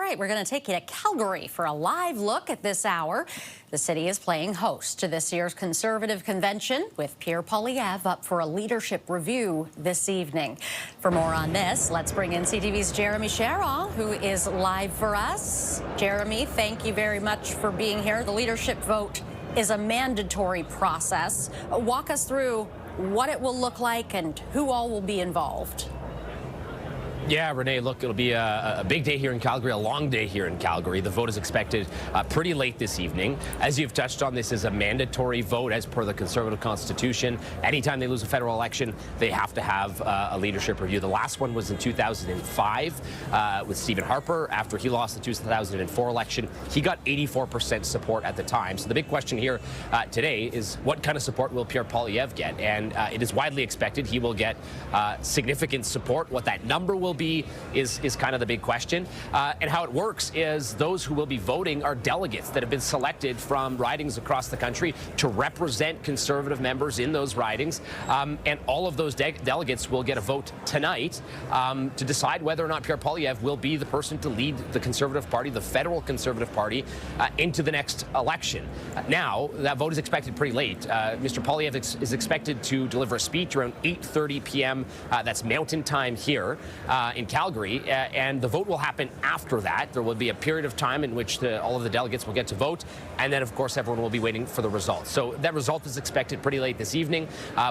right, we're going to take you to Calgary for a live look at this hour. The city is playing host to this year's Conservative Convention, with Pierre Poilievre up for a leadership review this evening. For more on this, let's bring in CTV's Jeremie, who is live for us. Jeremie, thank you very much for being here. The leadership vote is a mandatory process. Walk us through what it will look like and who all will be involved. Yeah, Renee, look, it'll be a big day here in Calgary, a long day here in Calgary. The vote is expected pretty late this evening. As you've touched on, this is a mandatory vote as per the Conservative Constitution. Anytime they lose a federal election, they have to have a leadership review. The last one was in 2005 with Stephen Harper. After he lost the 2004 election, he got 84% support at the time. So the big question here today is, what kind of support will Pierre Poilievre get? And it is widely expected he will get significant support. What that number will be is kind of the big question. And how it works is those who will be voting are delegates that have been selected from ridings across the country to represent Conservative members in those ridings. And all of those delegates will get a vote tonight to decide whether or not Pierre Poilievre will be the person to lead the Conservative Party, the federal Conservative Party, into the next election. Now, that vote is expected pretty late. Mr. Poilievre is expected to deliver a speech around 8:30 p.m. That's Mountain Time here in Calgary, and the vote will happen after that. There will be a period of time in which all of the delegates will get to vote, and then, of course, everyone will be waiting for the results. So that result is expected pretty late this evening,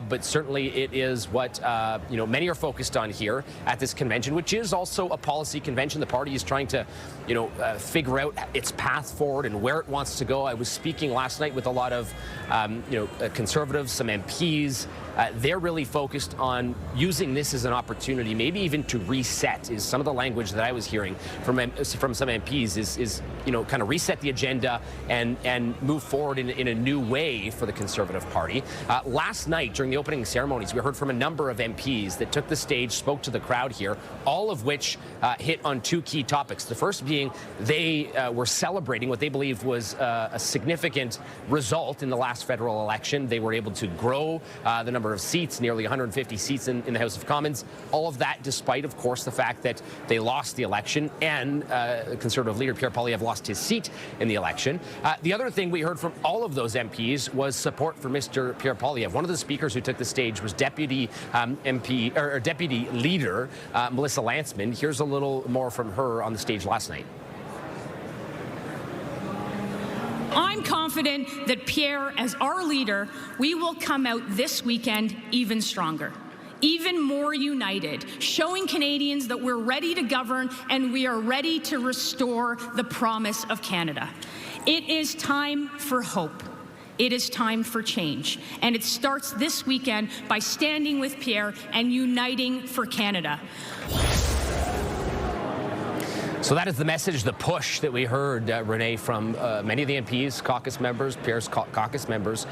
but certainly it is what many are focused on here at this convention, which is also a policy convention. The party is trying to, figure out its path forward and where it wants to go. I was speaking last night with a lot of, Conservatives, some MPs. They're really focused on using this as an opportunity, maybe even to reset, is some of the language that I was hearing from some MPs is kind of reset the agenda and move forward in a new way for the Conservative Party. Last night, during the opening ceremonies, we heard from a number of MPs that took the stage, spoke to the crowd here, all of which hit on two key topics. The first being they were celebrating what they believed was a significant result in the last federal election. They were able to grow the number of seats, nearly 150 seats in the House of Commons. All of that despite, of course, the fact that they lost the election and Conservative leader Pierre Poilievre lost his seat in the election. The other thing we heard from all of those MPs was support for Mr. Pierre Poilievre. One of the speakers who took the stage was Deputy Deputy Leader Melissa Lantsman. Here's a little more from her on the stage last night. I'm confident that Pierre, as our leader, we will come out this weekend even stronger, even more united, showing Canadians that we're ready to govern and we are ready to restore the promise of Canada. It is time for hope. It is time for change. And it starts this weekend by standing with Pierre and uniting for Canada. So that is the message, the push that we heard, Renee, from many of the MPs, caucus members, Pierre's caucus members,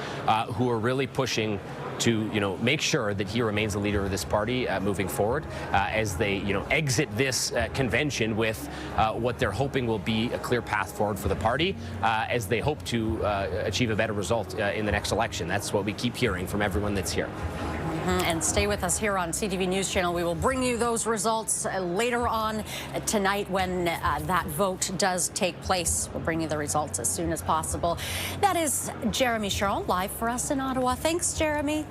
who are really pushing to, make sure that he remains the leader of this party moving forward as they, exit this convention with what they're hoping will be a clear path forward for the party as they hope to achieve a better result in the next election. That's what we keep hearing from everyone that's here. And stay with us here on CTV News Channel. We will bring you those results later on tonight when that vote does take place. We'll bring you the results as soon as possible. That is Jeremie Charron live for us in Ottawa. Thanks, Jeremie.